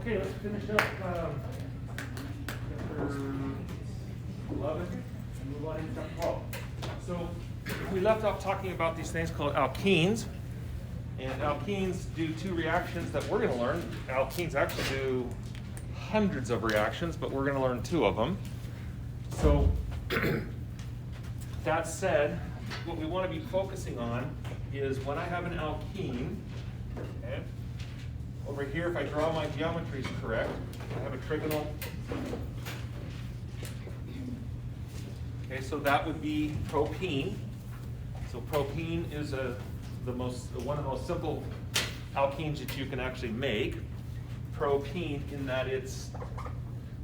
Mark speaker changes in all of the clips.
Speaker 1: Okay, let's finish up chapter 11 and move on into chapter 12. So we left off talking about these things called alkenes. And alkenes do two reactions that we're going to learn. Alkenes actually do hundreds of reactions, but we're going to learn two of them. So that said, what we want to be focusing on is when I have an alkene, okay, over here, if I draw my geometries correct, I have a trigonal. Okay, so that would be propene. So propene is one of the most simple alkenes that you can actually make. Propene, in that it's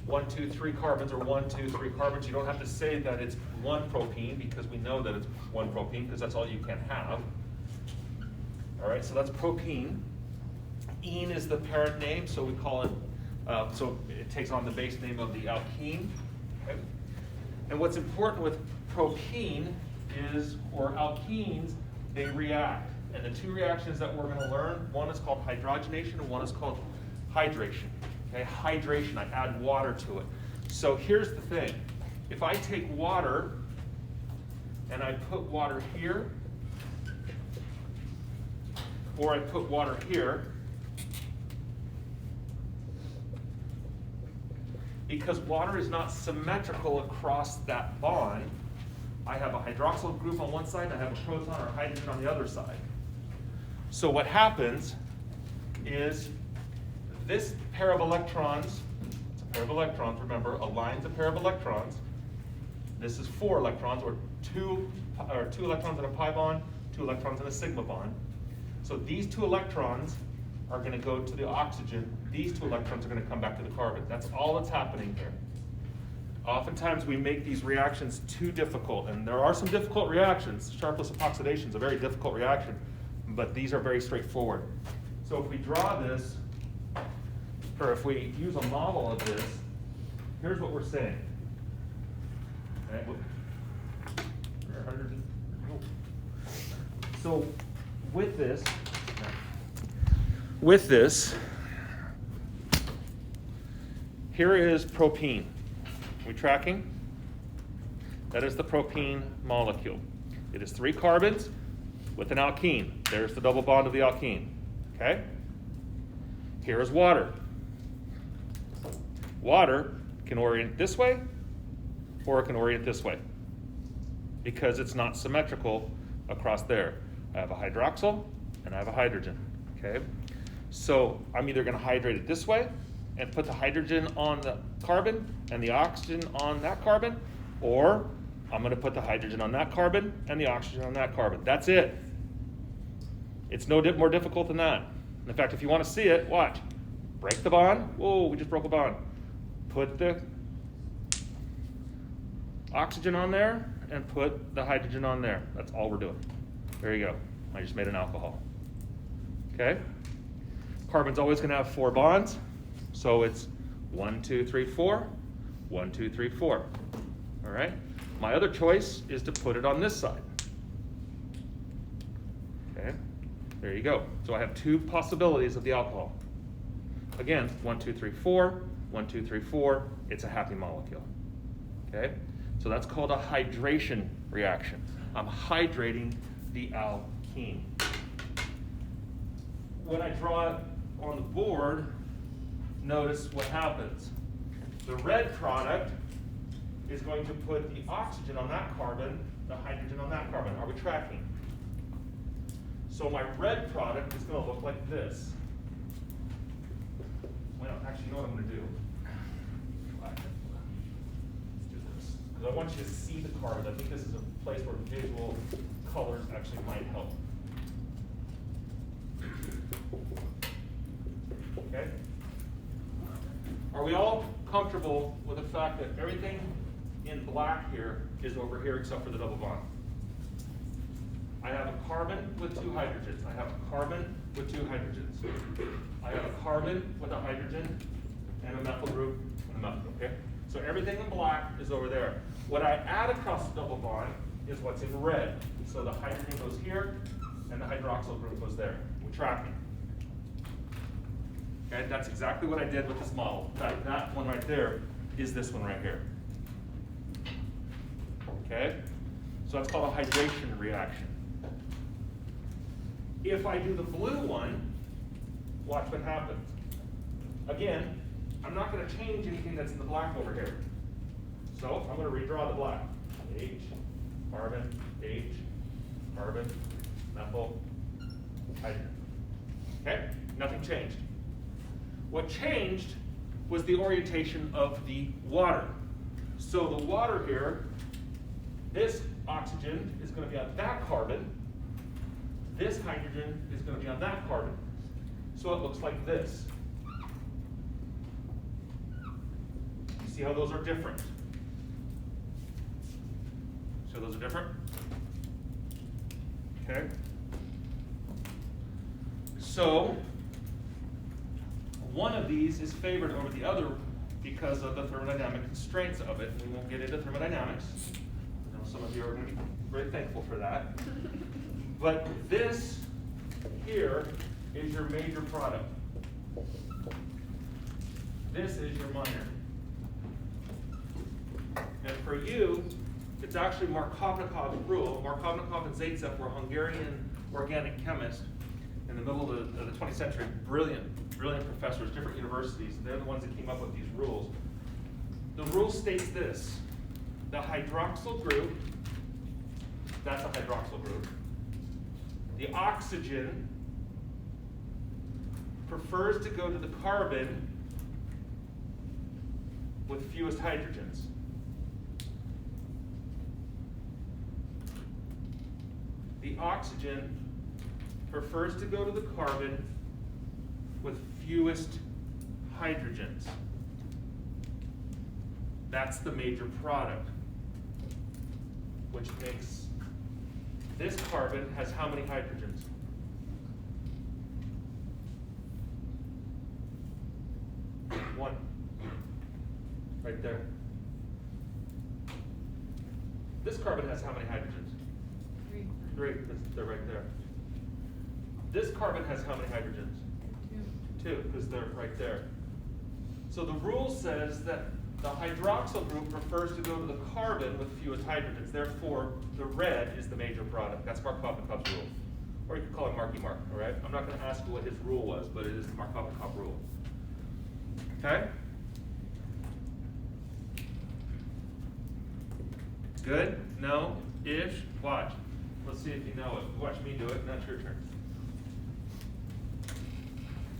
Speaker 1: 1, 2, 3 carbons, or 1, 2, 3 carbons. You don't have to say that it's one propene because we know that it's one propene because that's all you can have. All right, so that's propene. Ene is the parent name, so we call it, so it takes on the base name of the alkene. Okay? And what's important with propene is, or alkenes, they react. And the two reactions that we're going to learn, one is called hydrogenation and one is called hydration. Okay, hydration, I add water to it. So here's the thing. If I take water and I put water here, or I put water here, because water is not symmetrical across that bond, I have a hydroxyl group on one side and I have a proton or hydrogen on the other side. So what happens is this pair of electrons, it's a pair of electrons, remember, a line's a pair of electrons. This is 4 electrons, or two electrons in a pi bond, 2 electrons in a sigma bond. So these 2 electrons are going to go to the oxygen. These 2 electrons are going to come back to the carbon. That's all that's happening here. Oftentimes we make these reactions too difficult, and there are some difficult reactions. Sharpless epoxidation is a very difficult reaction, but these are very straightforward. So if we draw this, or if we use a model of this, here's what we're saying. Okay. So with this, here is propene. Are we tracking? That is the propene molecule. It is 3 carbons with an alkene. There's the double bond of the alkene. Okay? Here is water. Water can orient this way, or it can orient this way, because it's not symmetrical across there. I have a hydroxyl and I have a hydrogen. Okay? So I'm either going to hydrate it this way and put the hydrogen on the carbon and the oxygen on that carbon, or I'm going to put the hydrogen on that carbon and the oxygen on that carbon. That's it. It's no more difficult than that. In fact, if you want to see it, watch. Break the bond. Whoa, we just broke a bond. Put the oxygen on there and put the hydrogen on there. That's all we're doing. There you go. I just made an alcohol. Okay? Carbon's always going to have 4 bonds. So it's 1, 2, 3, 4, 1, 2, 3, 4. All right? My other choice is to put it on this side. Okay? There you go. So I have 2 possibilities of the alcohol. Again, 1, 2, 3, 4, 1, 2, 3, 4. It's a happy molecule. Okay? So that's called a hydration reaction. I'm hydrating the alkene. When I draw it on the board, notice what happens. The red product is going to put the oxygen on that carbon, the hydrogen on that carbon. Are we tracking? So my red product is going to look like this. Well, actually, you know what I'm going to do? Let's do this. Because I want you to see the carbon. I think this is a place where visual colors actually might help. Okay? Are we all comfortable with the fact that everything in black here is over here except for the double bond? I have a carbon with 2 hydrogens. I have a carbon with 2 hydrogens. I have a carbon with a hydrogen and a methyl group and a methyl. Okay? So everything in black is over there. What I add across the double bond is what's in red. So the hydrogen goes here and the hydroxyl group goes there. We're tracking. Okay, that's exactly what I did with this model. That one right there is this one right here. Okay, so that's called a hydration reaction. If I do the blue one, watch what happens. Again, I'm not going to change anything that's in the black over here. So I'm going to redraw the black. H, carbon, methyl, hydrogen. Okay, nothing changed. What changed was the orientation of the water. So the water here, this oxygen is going to be on that carbon. This hydrogen is going to be on that carbon. So it looks like this. You see how those are different? So those are different? Okay. So one of these is favored over the other because of the thermodynamic constraints of it. We won't get into thermodynamics. I know some of you are going to be very thankful for that. But this here is your major product. This is your minor. And for you, it's actually Markovnikov's rule. Markovnikov and Zaitsev were Hungarian organic chemists in the middle of the 20th century. Brilliant professors, different universities. They're the ones that came up with these rules. The rule states this: the hydroxyl group, that's a hydroxyl group. The oxygen prefers to go to the carbon with fewest hydrogens. The oxygen prefers to go to the carbon with fewest hydrogens. That's the major product, which makes this carbon has how many hydrogens? One. Right there. This carbon has how many hydrogens? Three. They're right there. This carbon has how many hydrogens? Two, because they're right there. So the rule says that the hydroxyl group prefers to go to the carbon with fewest hydrogens. Therefore, the red is the major product. That's Markovnikov's rule. Or you could call it Marky Mark, all right? I'm not going to ask you what his rule was, but it is the Markovnikov rule. Okay? Good? No? Ish? Watch. Let's see if you know it. Watch me do it, and that's your turn.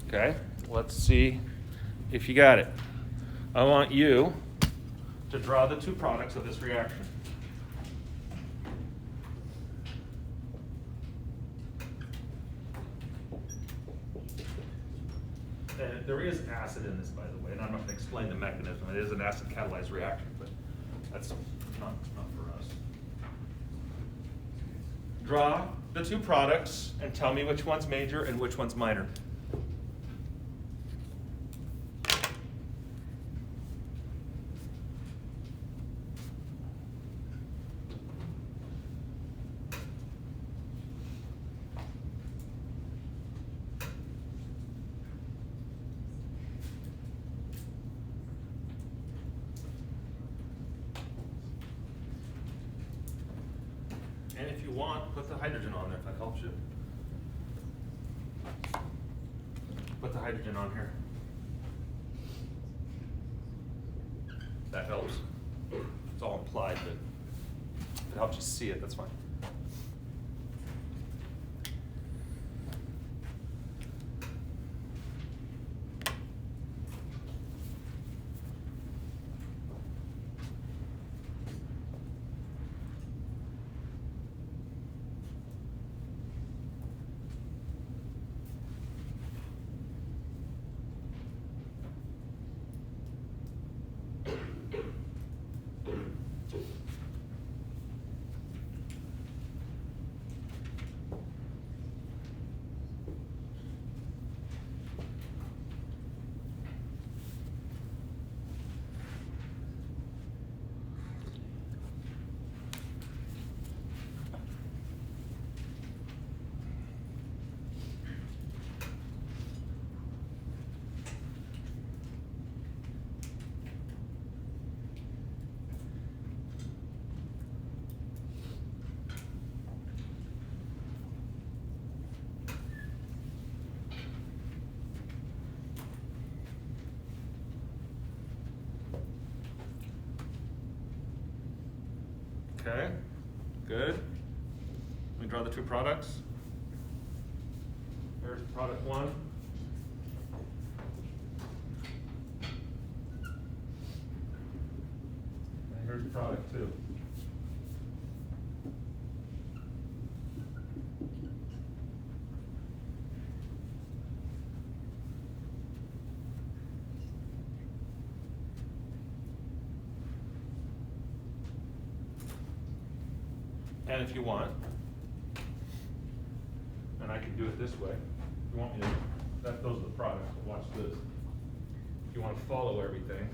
Speaker 1: Okay, let's see if you got it. I want you to draw the two products of this reaction. And there is acid in this, by the way, and I'm not going to explain the mechanism. It is an acid catalyzed reaction, but that's not for us. Draw the two products and tell me which one's major and which one's minor. And if you want, put the hydrogen on there if that helps you. Put the hydrogen on here. That helps. It's all implied, but if it helps you see it, that's fine. Okay, good. Let me draw the two products. Here's product one. And here's product two. And if you want, and I can do it this way, if you want me to, those are the products, but watch this. If you want to follow everything,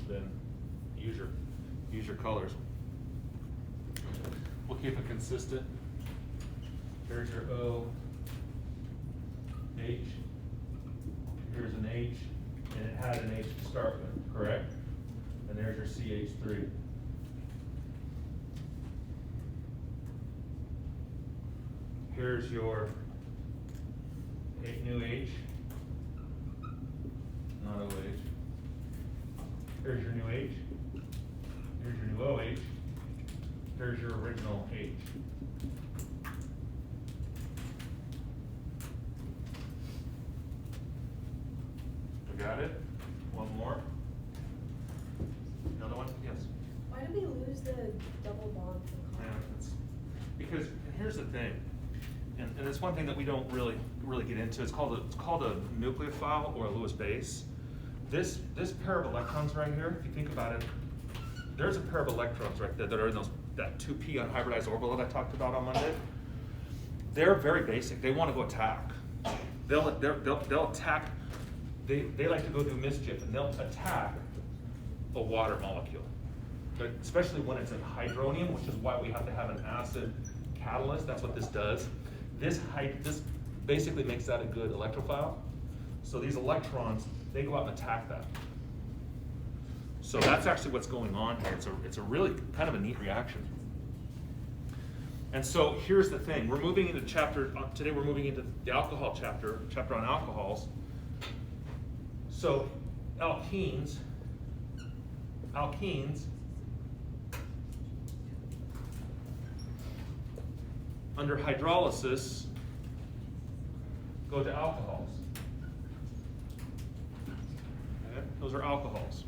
Speaker 1: then use your colors. We'll keep it consistent. Here's your O, H, here's an H, and it had an H to start with, correct? And there's your CH3. Here's your new H, not OH. Here's your new H. Here's your new OH. Here's your original H. We got it? One more. Another one? Yes.
Speaker 2: Why did we lose the double bond for
Speaker 1: Yeah,
Speaker 2: carbon?
Speaker 1: because here's the thing. And it's one thing that we don't really get into. It's called a nucleophile or a Lewis base. This pair of electrons right here, if you think about it, there's a pair of electrons right there that are in that 2p unhybridized orbital that I talked about on Monday. They're very basic. They want to go attack. They'll attack. They like to go do mischief, and they'll attack a water molecule. But especially when it's in hydronium, which is why we have to have an acid catalyst. That's what this does. This basically makes that a good electrophile. So these electrons, they go out and attack that. So that's actually what's going on here. It's a really kind of a neat reaction. And so here's the thing. We're moving into today we're moving into the alcohol chapter on alcohols. So alkenes, under hydrolysis, go to alcohols. Okay? Those are alcohols.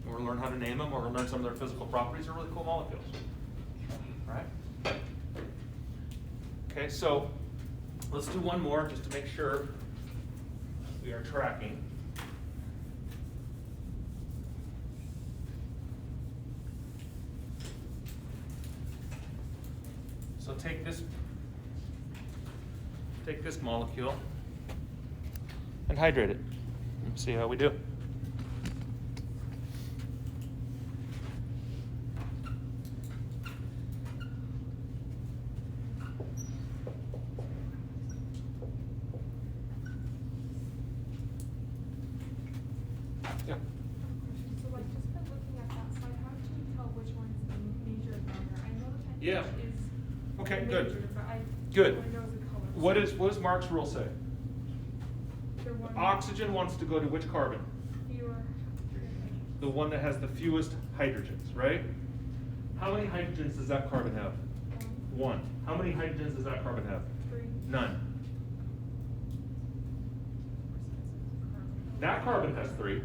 Speaker 1: We're going to learn how to name them, or we're going to learn some of their physical properties. They're really cool molecules. All right? Okay, so let's do one more just to make sure we are tracking. So take this molecule and hydrate it. Let's see how we do. Yeah.
Speaker 3: So like just by looking at that slide, how can you tell which one's the major donor? I know the
Speaker 1: Yeah.
Speaker 3: is
Speaker 1: Okay,
Speaker 3: major,
Speaker 1: good.
Speaker 3: but I
Speaker 1: Good.
Speaker 3: know the color.
Speaker 1: What does Mark's rule say?
Speaker 3: The one
Speaker 1: Oxygen wants to go to which carbon?
Speaker 3: fewer.
Speaker 1: The one that has the fewest hydrogens, right? How many hydrogens does that carbon have? One. How many hydrogens does that carbon have?
Speaker 3: 3.
Speaker 1: None. That carbon has 3.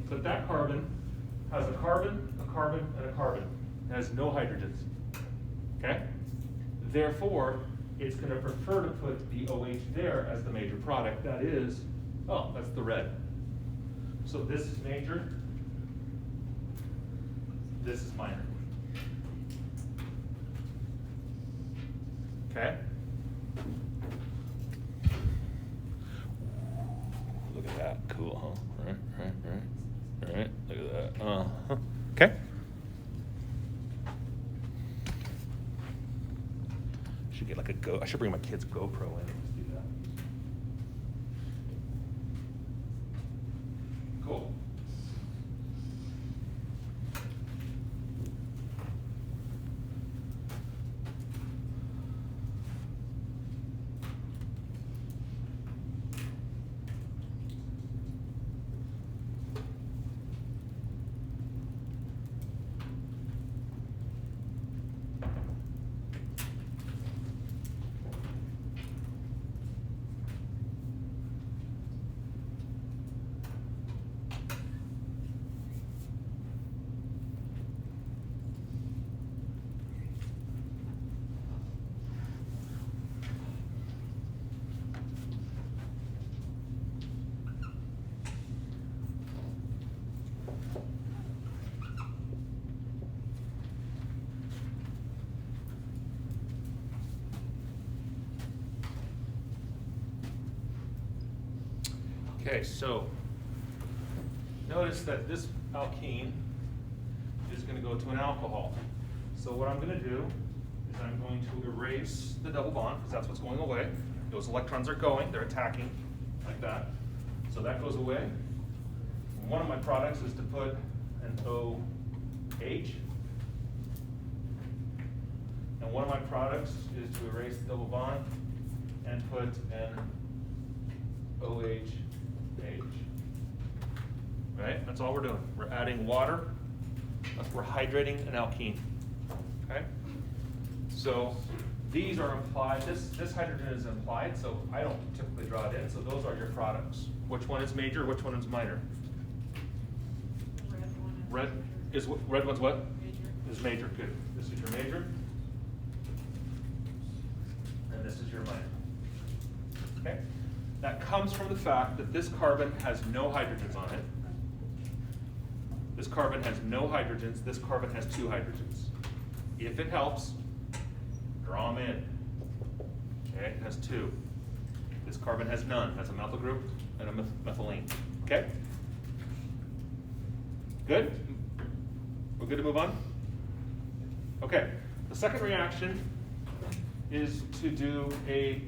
Speaker 1: But that carbon has a carbon, a carbon, and a carbon. It has no hydrogens. Okay? Therefore, it's going to prefer to put the OH there as the major product. That is, that's the red. So this is major. This is minor. Okay? Look at that. Cool, huh? Right. Look at that. Okay? Should get like I should bring my kid's GoPro in and just do that. Cool. Okay, so notice that this alkene is going to go to an alcohol. So what I'm going to do is I'm going to erase the double bond, because that's what's going away. Those electrons are going, they're attacking like that. So that goes away. One of my products is to put an OH. And one of my products is to erase the double bond and put an OH. Right? That's all we're doing. We're adding water. We're hydrating an alkene. Okay? So these are implied. This hydrogen is implied, so I don't typically draw it in. So those are your products. Which one is major? Which one is minor? Red one's what?
Speaker 3: Major.
Speaker 1: Is major. Good. This is your major. And this is your minor. Okay? That comes from the fact that this carbon has no hydrogens on it. This carbon has no hydrogens. This carbon has 2 hydrogens. If it helps, draw them in. Okay, it has 2. This carbon has none. Has a methyl group and a methylene. Okay? Good? We're good to move on? Okay. The second reaction is to do a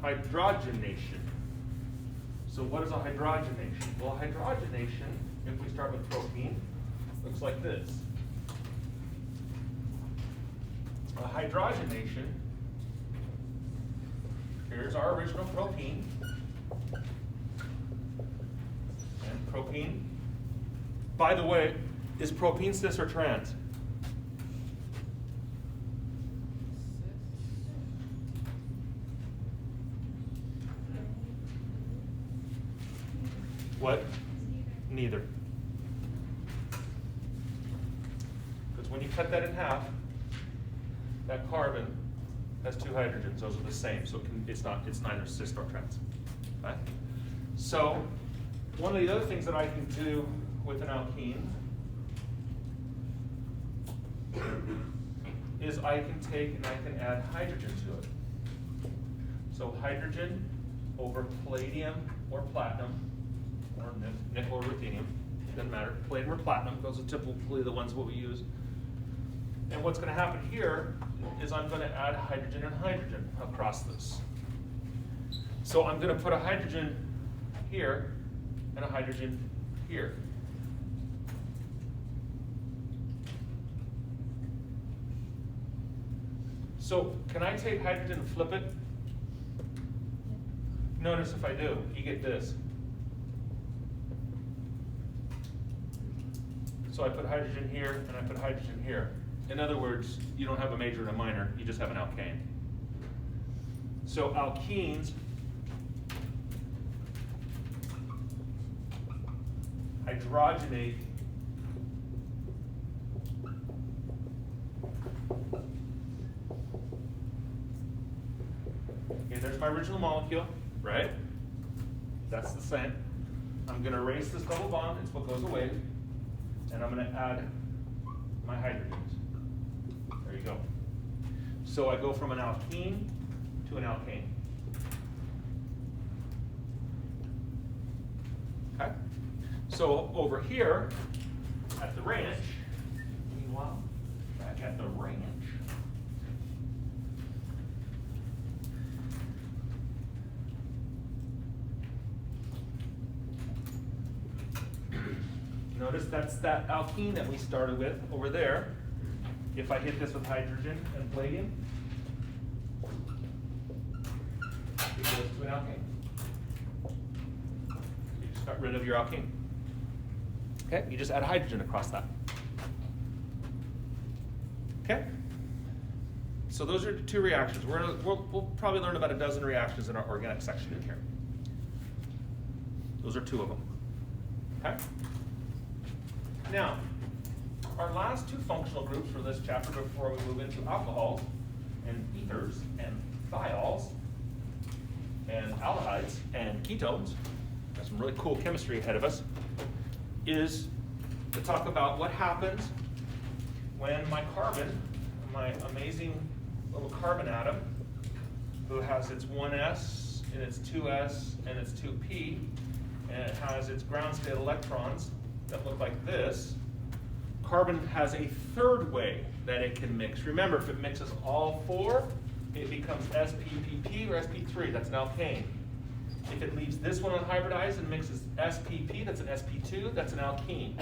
Speaker 1: hydrogenation. So what is a hydrogenation? Well, a hydrogenation, if we start with propene, looks like this. A hydrogenation, here's our original propene. And propene, by the way, is propene cis or trans? What? Neither. Because when you cut that in half, that carbon has 2 hydrogens. Those are the same, so it's neither cis nor trans. Okay? So one of the other things that I can do with an alkene is I can take and I can add hydrogen to it. So hydrogen over palladium or platinum, or nickel or ruthenium, doesn't matter. Palladium or platinum, those are typically the ones what we use. And what's going to happen here is I'm going to add hydrogen and hydrogen across this. So I'm going to put a hydrogen here and a hydrogen here. So can I take hydrogen and flip it? Notice if I do, you get this. So I put hydrogen here and I put hydrogen here. In other words, you don't have a major and a minor, you just have an alkane. So alkenes hydrogenate okay, there's my original molecule, right? That's the same. I'm going to erase this double bond, it's what goes away, and I'm going to add my hydrogens. There you go. So I go from an alkene to an alkane. Okay? So over here at the ranch, meanwhile, back at the ranch, notice that's that alkene that we started with over there. If I hit this with hydrogen and palladium, it goes to an alkane. You just got rid of your alkene. Okay, you just add hydrogen across that. Okay? So those are 2 reactions. We'll probably learn about a dozen reactions in our organic section in here. Those are 2 of them. Okay? Now, our last 2 functional groups for this chapter before we move into alcohols and ethers and thiols and aldehydes and ketones, got some really cool chemistry ahead of us, is to talk about what happens when my carbon, my amazing little carbon atom, who has its 1s and it's 2s and it's 2p, and it has its ground state electrons that look like this. Carbon has a third way that it can mix. Remember, if it mixes all four, it becomes spp or sp3, that's an alkane. If it leaves this one unhybridized and mixes spp, that's an sp2, that's an alkene.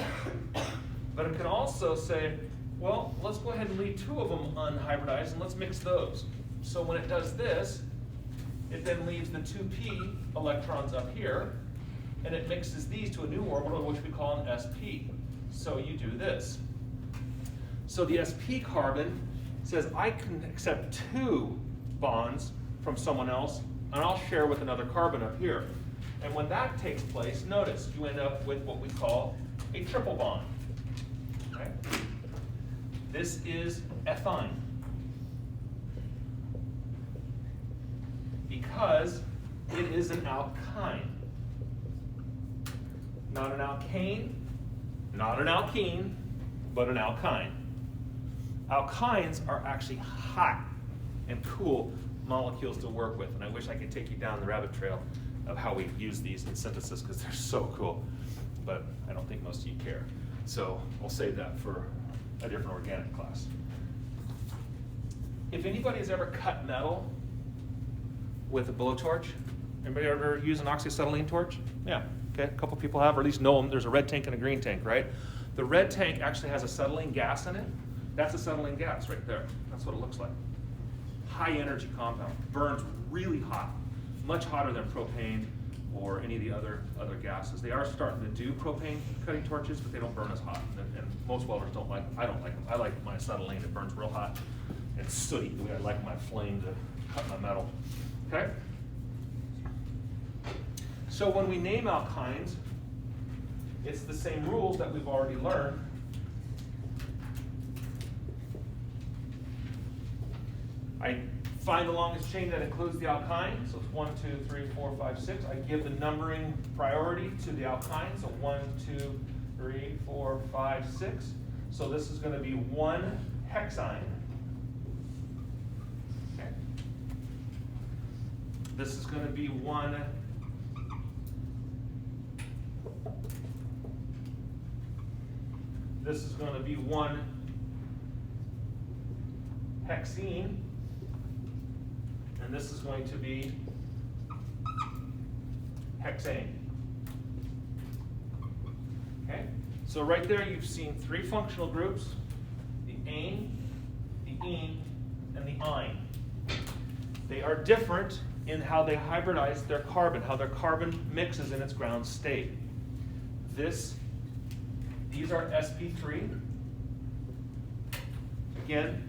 Speaker 1: But it can also say, well, let's go ahead and leave two of them unhybridized and let's mix those. So when it does this, it then leaves the 2p electrons up here, and it mixes these to a new orbital, which we call an sp. So you do this. So the sp carbon says, I can accept two bonds from someone else, and I'll share with another carbon up here. And when that takes place, notice, you end up with what we call a triple bond. Okay? This is ethine. Because it is an alkyne. Not an alkane, not an alkene, but an alkyne. Alkynes are actually hot and cool molecules to work with, and I wish I could take you down the rabbit trail of how we use these in synthesis because they're so cool, but I don't think most of you care. So we'll save that for a different organic class. If anybody's ever cut metal with a blowtorch, anybody ever use an oxyacetylene torch? Yeah, okay, a couple people have, or at least know them. There's a red tank and a green tank, right? The red tank actually has acetylene gas in it. That's acetylene gas right there. That's what it looks like. High energy compound, burns really hot, much hotter than propane or any of the other gases. They are starting to do propane cutting torches, but they don't burn as hot. And most welders don't like them. I don't like them. I like my acetylene. It burns real hot and sooty, the way I like my flame to cut my metal. Okay? So when we name alkynes, it's the same rules that we've already learned. I find the longest chain that includes the alkyne, so it's 1, 2, 3, 4, 5, 6. I give the numbering priority to the alkyne, so 1, 2, 3, 4, 5, 6. So this is going to be 1 hexyne. Okay. This is going to be 1 this is going to be 1 hexene. And this is going to be hexane. Okay? So right there you've seen 3 functional groups, the ane, the ene, and the ine. They are different in how they hybridize their carbon, how their carbon mixes in its ground state. These are sp3. Again,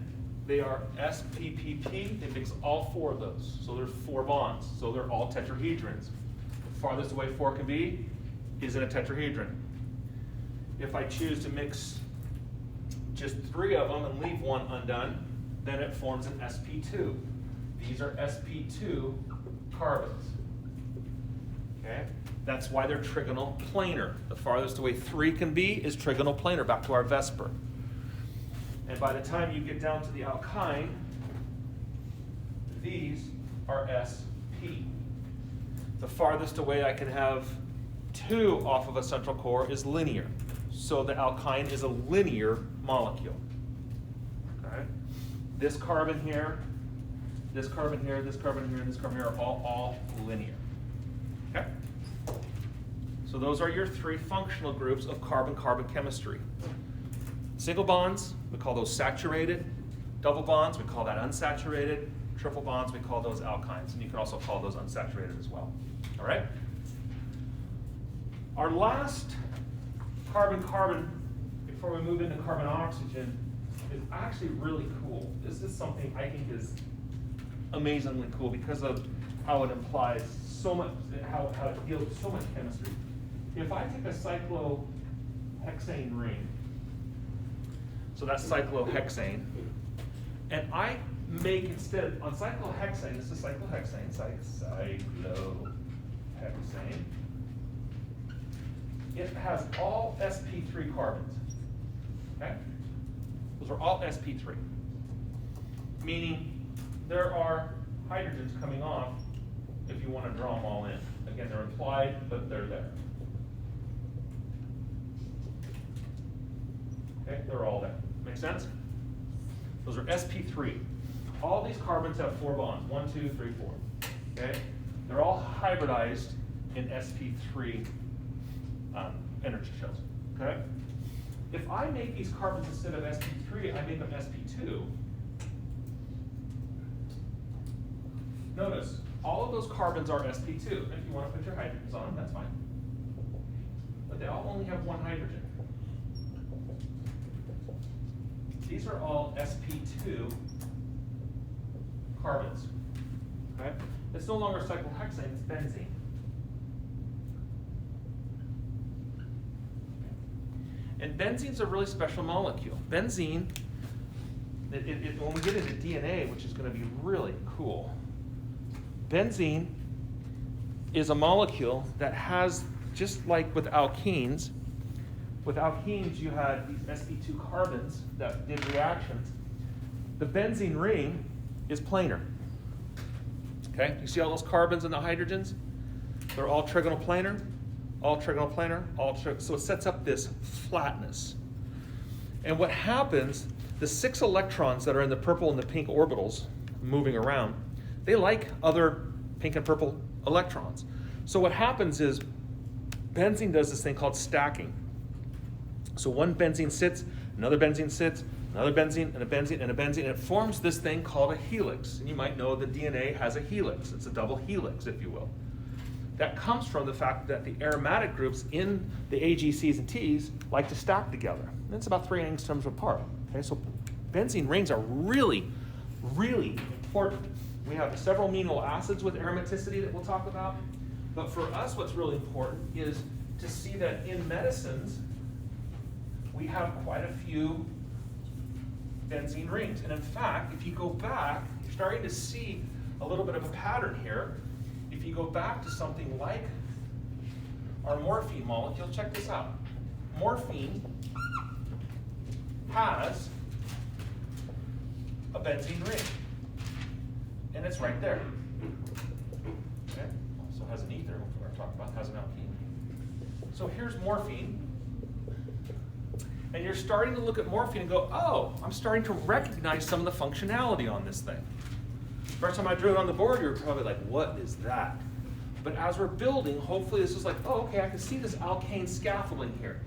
Speaker 1: they are spp, they mix all 4 of those. So there's 4 bonds, so they're all tetrahedrons. The farthest away 4 can be is in a tetrahedron. If I choose to mix just 3 of them and leave 1 undone, then it forms an sp2. These are sp2 carbons. Okay? That's why they're trigonal planar. The farthest away 3 can be is trigonal planar, back to our Vesper. And by the time you get down to the alkyne, these are sp. The farthest away I can have 2 off of a central core is linear. So the alkyne is a linear molecule. Okay? This carbon here, this carbon here, this carbon here, and this carbon here are all linear. Okay? So those are your 3 functional groups of carbon-carbon chemistry. Single bonds, we call those saturated. Double bonds, we call that unsaturated. Triple bonds, we call those alkynes. And you can also call those unsaturated as well. All right? Our last carbon-carbon, before we move into carbon-oxygen, is actually really cool. This is something I think is amazingly cool because of how it implies so much, how it deals with so much chemistry. If I take a cyclohexane ring, so that's cyclohexane, and I make instead, on cyclohexane, this is cyclohexane, cyclohexane, it has all sp3 carbons, okay? Those are all sp3, meaning there are hydrogens coming off if you want to draw them all in. Again, they're implied, but they're there. Okay, they're all there. Make sense? Those are sp3. All these carbons have 4 bonds, 1, 2, 3, 4. Okay? They're all hybridized in sp3 energy shells. Okay? If I make these carbons instead of sp3, I make them sp2. Notice, all of those carbons are sp2. If you want to put your hydrogens on them, that's fine. But they all only have 1 hydrogen. These are all sp2 carbons. Okay? It's no longer cyclohexane, it's benzene. And benzene's a really special molecule. Benzene, when we get into DNA, which is going to be really cool, benzene is a molecule that has, just like with alkenes you had these sp2 carbons that did reactions. The benzene ring is planar. Okay, you see all those carbons and the hydrogens? They're all trigonal planar, so it sets up this flatness. And what happens, the 6 electrons that are in the purple and the pink orbitals moving around, they like other pink and purple electrons. So what happens is benzene does this thing called stacking. So one benzene sits, another benzene sits, another benzene, and a benzene, and a benzene, and it forms this thing called a helix. And you might know the DNA has a helix. It's a double helix, if you will. That comes from the fact that the aromatic groups in the A, G, C's, and T's like to stack together. And it's about 3 angstroms apart. Okay, so benzene rings are really, really important. We have several amino acids with aromaticity that we'll talk about. But for us, what's really important is to see that in medicines, we have quite a few benzene rings. And in fact, if you go back, you're starting to see a little bit of a pattern here. If you go back to something like our morphine molecule, check this out. Morphine has a benzene ring, and it's right there. Okay, also has an ether, which we're going to talk about, has an alkene. So here's morphine, and you're starting to look at morphine and go, oh, I'm starting to recognize some of the functionality on this thing. First time I drew it on the board, you're probably like, what is that? But as we're building, hopefully this is like, oh, okay, I can see this alkane scaffolding here,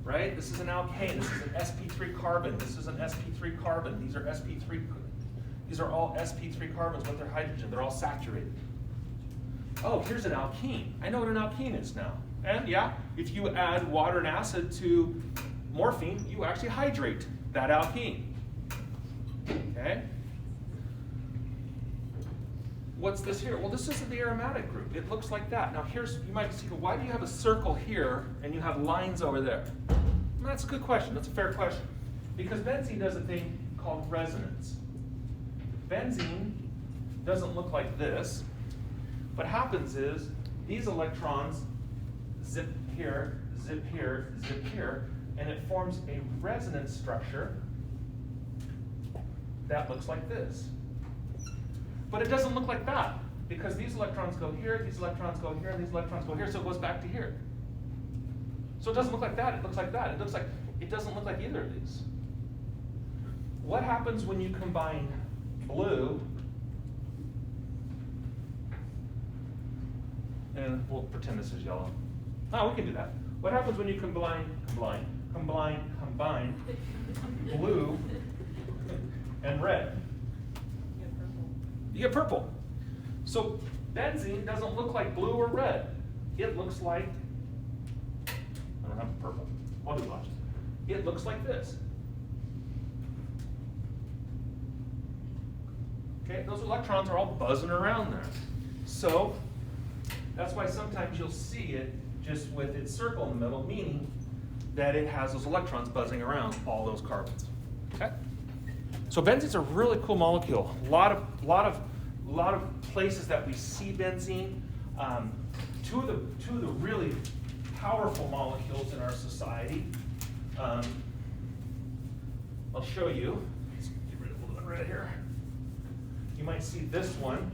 Speaker 1: right? This is an alkane, this is an sp3 carbon, this is an sp3 carbon, these are all sp3 carbons with their hydrogen, they're all saturated. Oh, here's an alkene. I know what an alkene is now. And yeah, if you add water and acid to morphine, you actually hydrate that alkene, okay? What's this here? Well, this isn't the aromatic group. It looks like that. Now here's, you might see, why do you have a circle here and you have lines over there? Well, that's a good question. That's a fair question. Because benzene does a thing called resonance. Benzene doesn't look like this. What happens is these electrons zip here, zip here, zip here, and it forms a resonance structure that looks like this. But it doesn't look like that, because these electrons go here, these electrons go here, and these electrons go here, so it goes back to here. So it doesn't look like that, it looks like that. It doesn't look like either of these. What happens when you combine blue, and we'll pretend this is yellow. Oh, we can do that. What happens when you combine blue and red? You get purple. So benzene doesn't look like blue or red. It looks like, I don't have purple. I'll do watch. It looks like this. Okay, those electrons are all buzzing around there. So that's why sometimes you'll see it just with its circle in the middle, meaning that it has those electrons buzzing around all those carbons. Okay? So benzene's a really cool molecule. A lot of places that we see benzene. Two of the really powerful molecules in our society. I'll show you. Let's get rid of a little bit right here. You might see this one.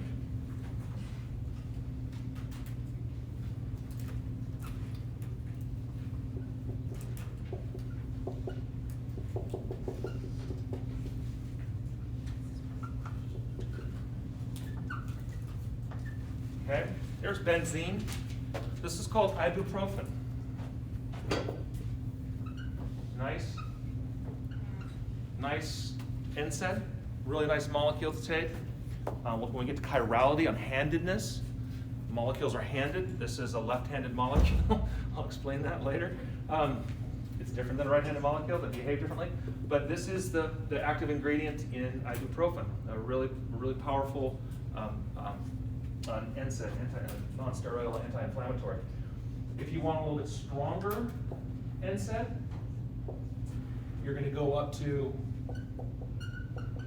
Speaker 1: here's benzene. This is called ibuprofen. Nice NSAID, really nice molecule to take. When we get to chirality on handedness, molecules are handed. This is a left-handed molecule. I'll explain that later. It's different than a right-handed molecule, they behave differently. But this is the active ingredient in ibuprofen, a really powerful NSAID, non-steroidal anti-inflammatory. If you want a little bit stronger NSAID, you're going to go up to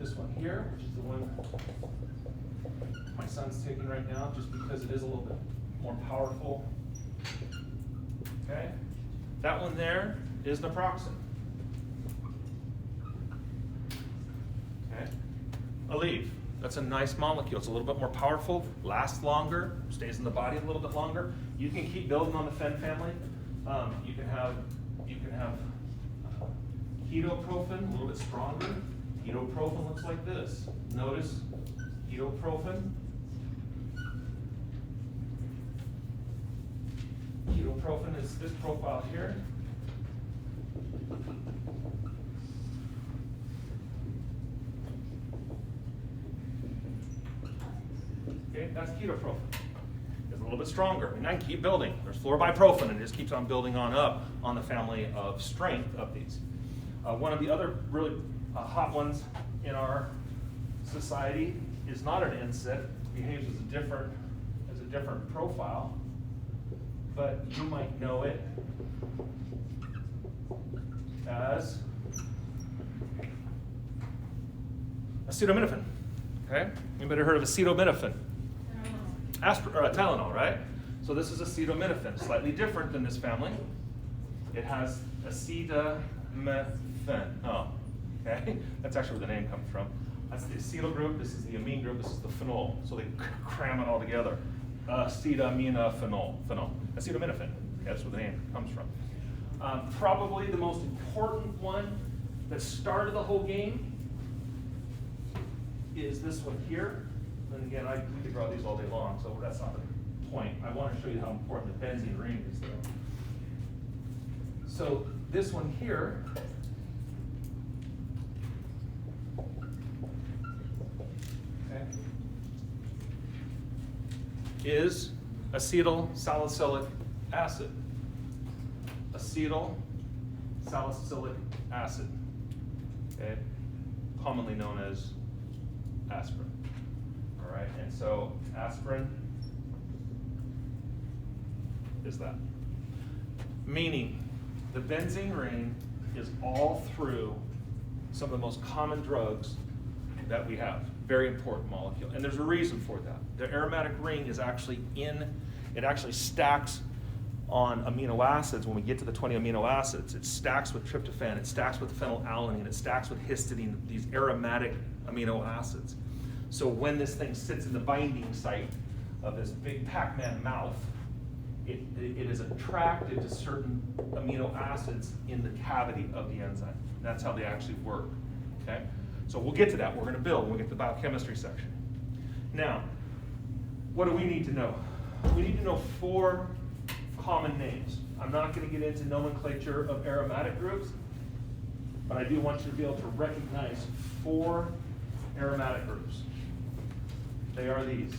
Speaker 1: this one here, which is the one my son's taking right now, just because it is a little bit more powerful. Okay, that one there is naproxen. Okay, Aleve. That's a nice molecule. It's a little bit more powerful, lasts longer, stays in the body a little bit longer. You can keep building on the fen family. You can have ketoprofen, a little bit stronger. Ketoprofen looks like this. Notice ketoprofen. Ketoprofen is this profile here. Okay, that's ketoprofen. It's a little bit stronger. And I can keep building. There's fluorobiprofen, and it just keeps on building on up on the family of strength of these. One of the other really hot ones in our society is not an NSAID. It behaves as a different profile, but you might know it as acetaminophen. Okay, anybody heard of acetaminophen? Tylenol, right? So this is acetaminophen, slightly different than this family. It has acetaminophen. Oh, okay. That's actually where the name comes from. That's the acetyl group. This is the amine group. This is the phenol. So they cram it all together. Acetaminophenol. Acetaminophen. Okay, that's where the name comes from. Probably the most important one that started the whole game is this one here. And again, we could draw these all day long, so that's not the point. I want to show you how important the benzene ring is, though. So this one here is acetyl salicylic acid. Acetyl salicylic acid, okay, commonly known as aspirin. All right, and so aspirin is that. Meaning the benzene ring is all through some of the most common drugs that we have. Very important molecule, and there's a reason for that. The aromatic ring is actually it actually stacks on amino acids. When we get to the 20 amino acids, it stacks with tryptophan, it stacks with phenylalanine, it stacks with histidine, these aromatic amino acids. So when this thing sits in the binding site of this big Pac-Man mouth, it is attracted to certain amino acids in the cavity of the enzyme. That's how they actually work, okay? So we'll get to that. We're going to build when we get to the biochemistry section. Now, what do we need to know? We need to know 4 common names. I'm not going to get into nomenclature of aromatic groups, but I do want you to be able to recognize 4 aromatic groups. They are these.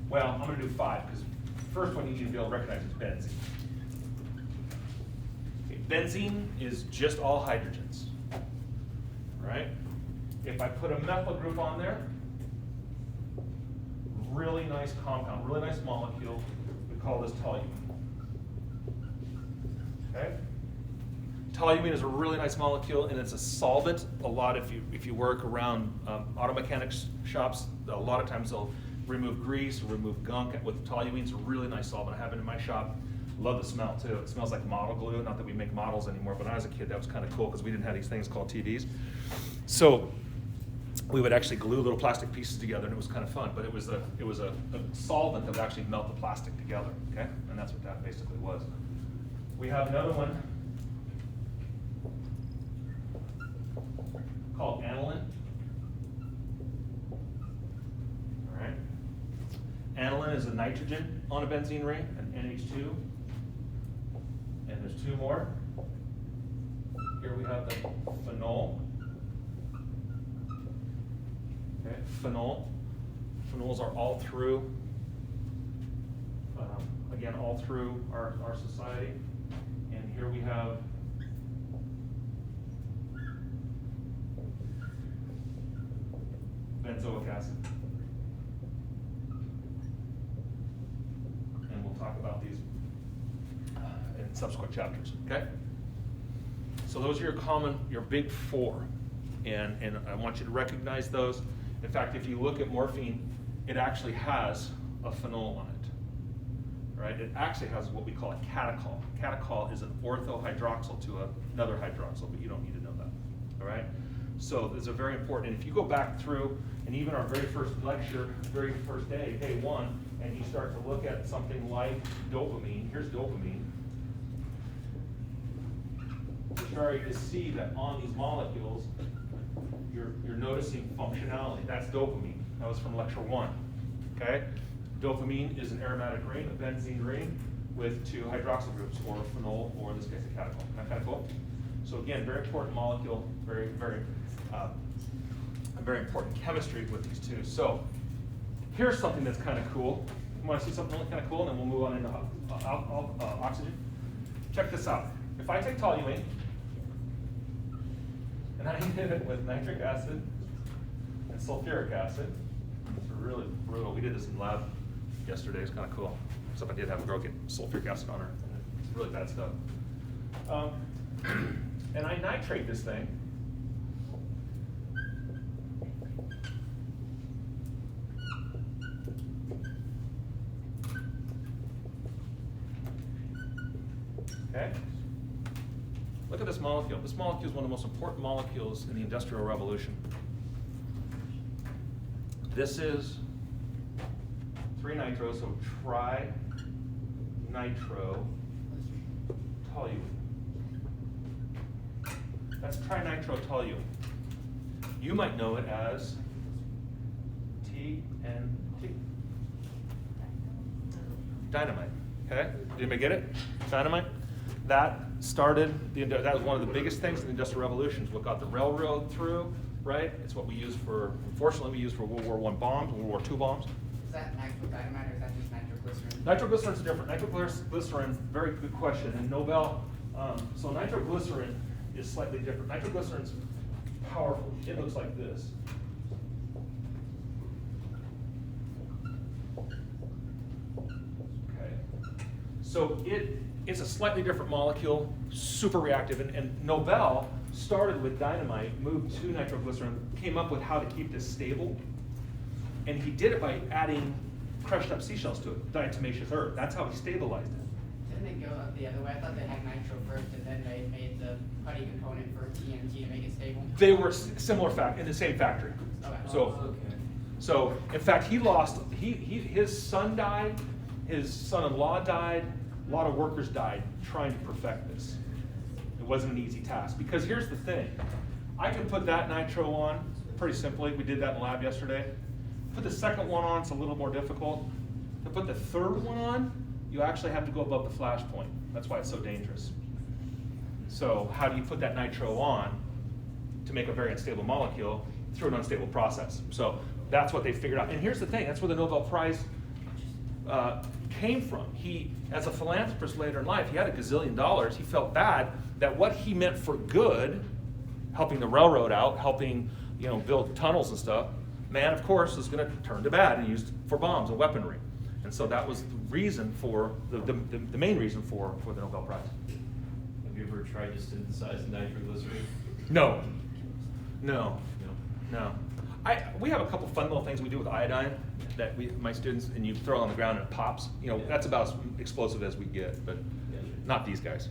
Speaker 1: Well, I'm going to do 5, because the first one you need to be able to recognize is benzene. Okay, benzene is just all hydrogens. Right? If I put a methyl group on there, really nice compound, really nice molecule, we call this toluene. Okay? Toluene is a really nice molecule, and it's a solvent. A lot, if you work around auto mechanics shops, a lot of times they'll remove grease or remove gunk with toluene. It's a really nice solvent. I have it in my shop. Love the smell too. It smells like model glue. Not that we make models anymore, but when I was a kid, that was kind of cool because we didn't have these things called TVs. So we would actually glue little plastic pieces together, and it was kind of fun. But it was a solvent that would actually melt the plastic together. Okay, and that's what that basically was. We have another one called aniline. All right, Aniline is a nitrogen on a benzene ring, an NH2. And there's two more. Here we have the phenol. Okay, phenol. Phenols are all through, again, all through our society. And here we have benzoic acid. And we'll talk about these in subsequent chapters, okay? So those are your big four. And I want you to recognize those. In fact, if you look at morphine, it actually has a phenol on it, right? It actually has what we call a catechol. Catechol is an orthohydroxyl to another hydroxyl, but you don't need to know that, all right? So these are very important. And if you go back through, and even our very first lecture, very first day, day one, and you start to look at something like dopamine, here's dopamine. You're starting to see that on these molecules, you're noticing functionality. That's dopamine. That was from lecture one, okay? Dopamine is an aromatic ring, a benzene ring, with two hydroxyl groups, or a phenol, or in this case a catechol. Isn't that kind of cool? So again, very important molecule, very important chemistry with these two. So here's something that's kind of cool. You want to see something really kind of cool, and then we'll move on into oxygen? Check this out. If I take toluene, and I hit it with nitric acid and sulfuric acid, it's really brutal. We did this in lab yesterday. It's kind of cool. Except I did have a girl get sulfuric acid on her. It's really bad stuff. And I nitrate this thing. Okay? Look at this molecule. This molecule is one of the most important molecules in the Industrial Revolution. This is 3-nitro, so tri-nitro toluene. That's trinitro-toluene. You might know it as TNT. Dynamite. Okay? Did anybody get it? Dynamite? That was one of the biggest things in the Industrial Revolution. What got the railroad through, right? It's what we use for, unfortunately, we use for World War I bombs, World War II bombs.
Speaker 4: Is that nitrodynamite or is that just nitroglycerin?
Speaker 1: Nitroglycerin is different. Nitroglycerin, very good question. And Nobel, so nitroglycerin is slightly different. Nitroglycerin's powerful. It looks like this. Okay. So it's a slightly different molecule, super reactive. And Nobel started with dynamite, moved to nitroglycerin, came up with how to keep this stable. And he did it by adding crushed up seashells to it, diatomaceous earth. That's how he stabilized it.
Speaker 4: Didn't it go the other way? I thought they had nitro first and then they made the putty component for TNT to make it stable.
Speaker 1: They were similar in the same factory.
Speaker 4: Okay.
Speaker 1: So in fact, his son died, his son-in-law died, a lot of workers died trying to perfect this. It wasn't an easy task, because here's the thing. I can put that nitro on pretty simply. We did that in the lab yesterday. Put the second one on, it's a little more difficult. To put the third one on, you actually have to go above the flash point. That's why it's so dangerous. So how do you put that nitro on to make a very unstable molecule through an unstable process? So that's what they figured out. And here's the thing, that's where the Nobel Prize came from. He, as a philanthropist later in life, he had $1 gazillion. He felt bad that what he meant for good, helping the railroad out, helping build tunnels and stuff, man, of course, is going to turn to bad and used for bombs and weaponry. And so that was the reason for, the main reason for the Nobel Prize.
Speaker 5: Have you ever tried to synthesize nitroglycerin?
Speaker 1: No. We have a couple fun little things we do with iodine that my students, and you throw it on the ground and it pops. That's about as explosive as we get, but not these guys.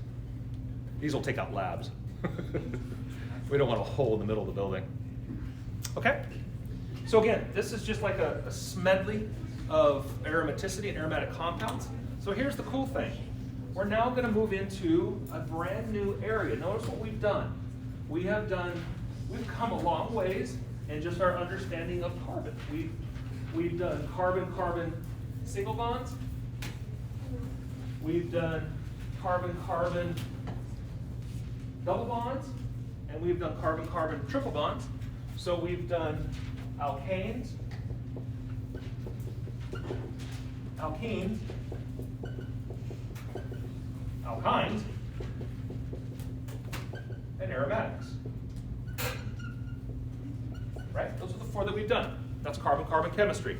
Speaker 1: These will take out labs. We don't want a hole in the middle of the building. Okay? So again, this is just like a smedley of aromaticity and aromatic compounds. So here's the cool thing. We're now going to move into a brand new area. Notice what we've done. We've come a long ways in just our understanding of carbon. We've done carbon-carbon single bonds. We've done carbon-carbon double bonds, and we've done carbon-carbon triple bonds. So we've done alkanes, alkenes, alkynes, and aromatics. Right? Those are the four that we've done. That's carbon-carbon chemistry.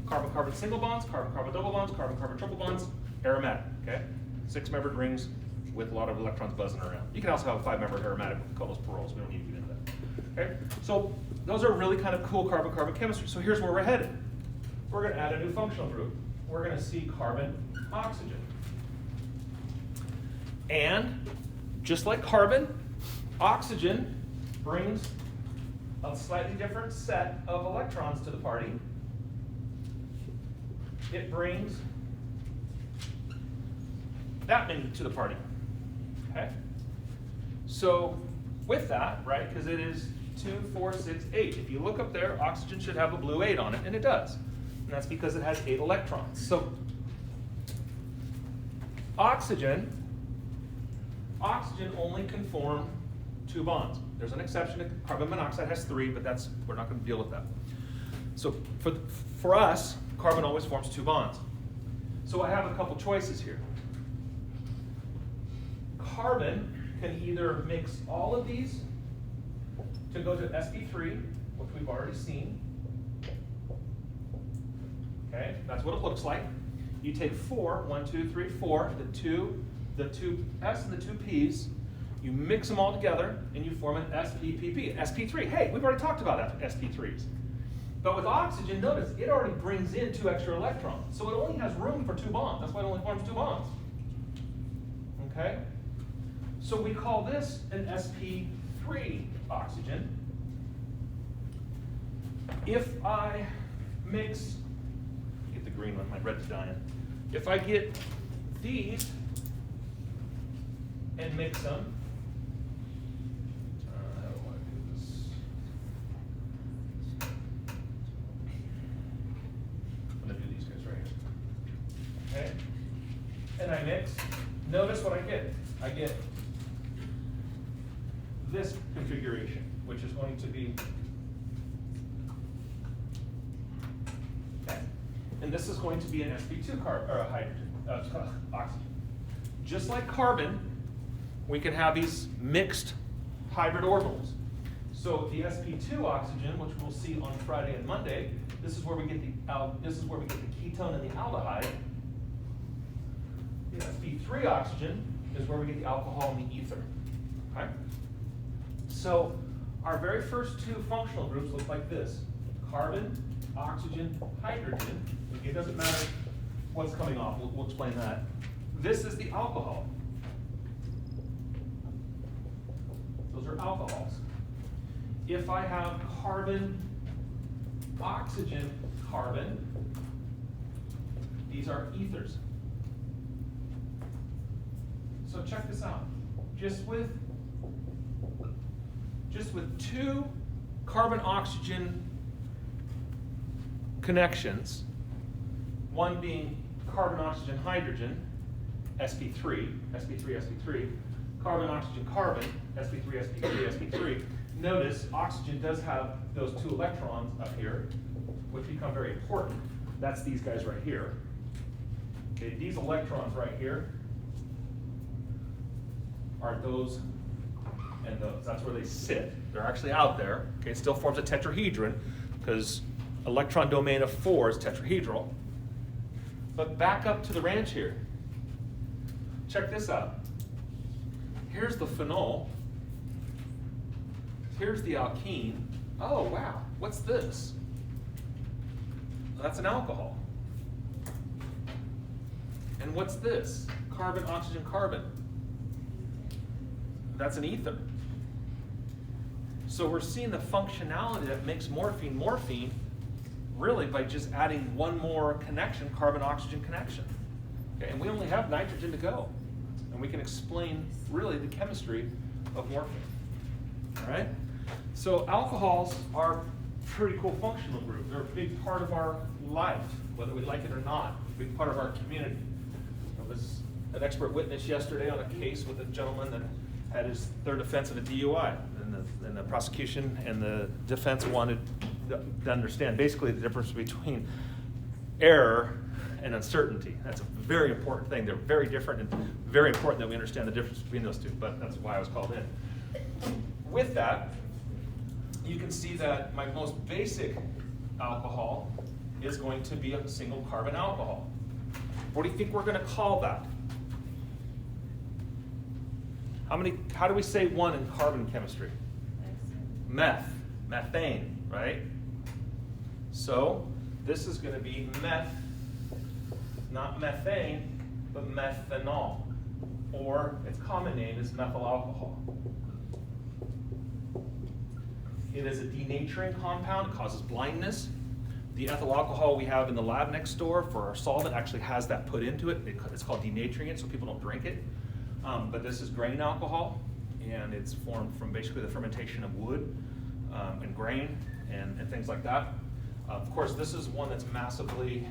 Speaker 1: Carbon-carbon single bonds, carbon-carbon double bonds, carbon-carbon triple bonds, aromatic, okay? 6-membered rings with a lot of electrons buzzing around. You can also have a 5-membered aromatic with call those perols. We don't need to get into that. Okay? So those are really kind of cool carbon-carbon chemistry. So here's where we're headed. We're going to add a new functional group. We're going to see carbon-oxygen. And just like carbon, oxygen brings a slightly different set of electrons to the party. It brings that many to the party. Okay? So with that, right, because it is 2, 4, 6, 8. If you look up there, oxygen should have a blue 8 on it, and it does. And that's because it has 8 electrons. So oxygen only can form 2 bonds. There's an exception. Carbon monoxide has 3, but we're not going to deal with that. So for us, carbon always forms 2 bonds. So I have a couple choices here. Carbon can either mix all of these to go to sp3, which we've already seen. Okay, that's what it looks like. You take 4, 1, 2, 3, 4, the two S and the 2 P's, you mix them all together, and you form an sp-pp, sp3. Hey, we've already talked about sp3s. But with oxygen, notice, it already brings in 2 extra electrons. So it only has room for 2 bonds. That's why it only forms 2 bonds. Okay? So we call this an sp3 oxygen. If I mix, get the green one, my red's dying. If I get these and mix them, how do I do this? I'm going to do these guys right here. Okay? And I mix, notice what I get. I get this configuration, which is going to be, okay. And this is going to be an sp2 oxygen. Just like carbon, we can have these mixed hybrid orbitals. So the sp2 oxygen, which we'll see on Friday and Monday, this is where we get the ketone and the aldehyde. The sp3 oxygen is where we get the alcohol and the ether. Okay? So our very first 2 functional groups look like this: carbon, oxygen, hydrogen. It doesn't matter what's coming off. We'll explain that. This is the alcohol. Those are alcohols. If I have carbon, oxygen, carbon, these are ethers. So check this out. Just with 2 carbon-oxygen connections, one being carbon-oxygen-hydrogen, sp3, carbon-oxygen-carbon, sp3, sp3, sp3. Notice oxygen does have those 2 electrons up here, which become very important. That's these guys right here. Okay, these electrons right here are those and those. That's where they sit. They're actually out there. Okay, it still forms a tetrahedron because electron domain of 4 is tetrahedral. But back up to the ranch here. Check this out. Here's the phenol. Here's the alkene. Oh, wow. What's this? That's an alcohol. And what's this? Carbon, oxygen, carbon. That's an ether. So we're seeing the functionality that makes morphine really by just adding one more connection, carbon-oxygen connection. Okay, and we only have nitrogen to go. And we can explain really the chemistry of morphine. All right? So alcohols are a pretty cool functional group. They're a big part of our life, whether we like it or not, be part of our community. I was an expert witness yesterday on a case with a gentleman that had his third offense of a DUI, and the prosecution and the defense wanted to understand basically the difference between error and uncertainty. That's a very important thing. They're very different, and very important that we understand the difference between those two, but that's why I was called in. With that, you can see that my most basic alcohol is going to be a single carbon alcohol. What do you think we're going to call that? How do we say one in carbon chemistry? Methane, right? So this is going to be meth, not methane, but methanol, or its common name is methyl alcohol. It is a denaturing compound. It causes blindness. The ethyl alcohol we have in the lab next door for our solvent actually has that put into it. It's called denaturing it, so people don't drink it. But this is grain alcohol, and it's formed from basically the fermentation of wood and grain and things like that. Of course, this is one that's massively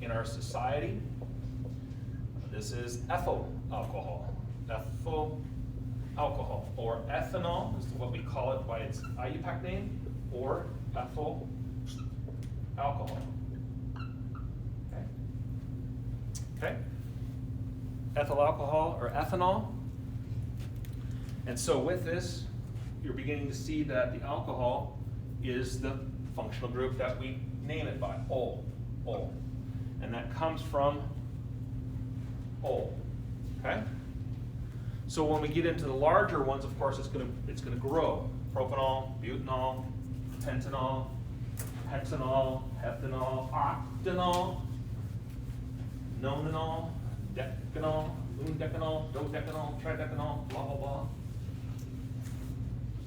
Speaker 1: in our society. This is ethyl alcohol. Ethyl alcohol, or ethanol is what we call it by its IUPAC name, or ethyl alcohol. Okay? Ethyl alcohol or ethanol. And so with this, you're beginning to see that the alcohol is the functional group that we name it by, ol. And that comes from ol. Okay? So when we get into the larger ones, of course, it's gonna grow. Propanol, butanol, pentanol, hexanol, heptanol, octanol, nonanol, decanol, undecanol, dodecanol, tridecanol, blah, blah, blah.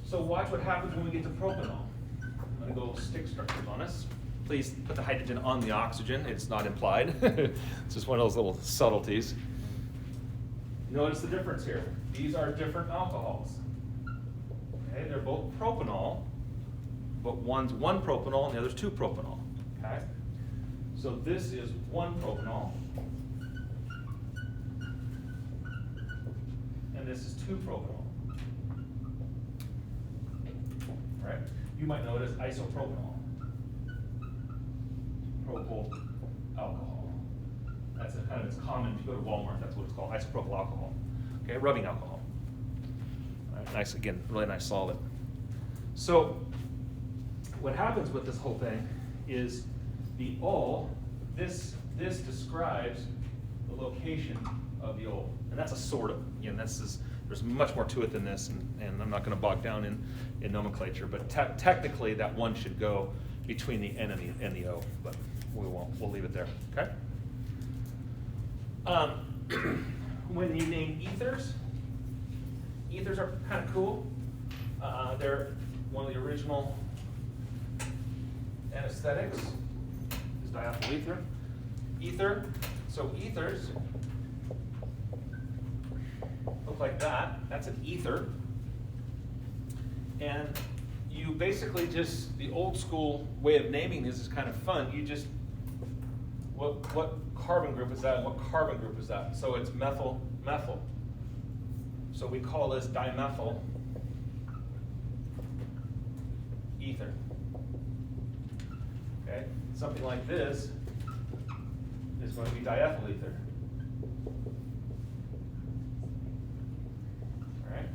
Speaker 1: So watch what happens when we get to propanol. I'm gonna go stick structures on us. Please put the hydrogen on the oxygen. It's not implied. It's just one of those little subtleties. Notice the difference here. These are different alcohols. Okay, they're both propanol, but one's one propanol and the other's two propanol. Okay? So this is one propanol, and this is two propanol. Right? You might notice isopropanol. Propyl alcohol. That's kind of its common, if you go to Walmart, that's what it's called, isopropyl alcohol. Okay, rubbing alcohol. All right, nice, again, really nice solid. So what happens with this whole thing is the ol, this describes the location of the ol. And that's a sort of, again, there's much more to it than this, and I'm not going to bog down in nomenclature, but technically that one should go between the N and the O, but we won't, we'll leave it there, okay? When you name ethers are kind of cool. They're one of the original anesthetics, is diethyl ether. Ether, so ethers look like that. That's an ether. And you basically just, the old school way of naming this is kind of fun. You just, what carbon group is that and what carbon group is that? So it's methyl. So we call this dimethyl ether. Okay? Something like this is going to be diethyl ether. All right?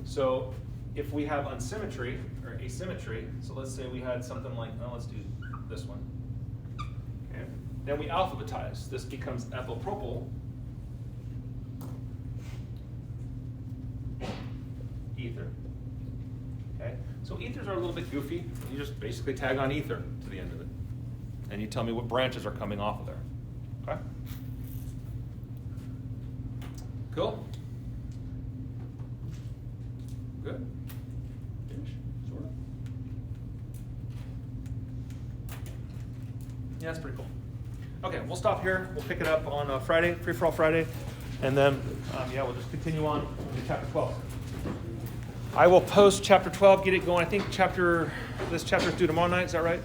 Speaker 1: So if we have unsymmetry or asymmetry, so let's say we had something like, let's do this one. Okay? Then we alphabetize. This becomes ethylpropyl ether. Okay? So ethers are a little bit goofy. You just basically tag on ether to the end of it. And you tell me what branches are coming off of there. Okay? Cool? Good? Finish? Sort of? Yeah, that's pretty cool. Okay, we'll stop here. We'll pick it up on Friday, Free For All Friday. And then, yeah, we'll just continue on to chapter 12. I will post chapter 12, get it going. I think this chapter is due tomorrow night, is that right?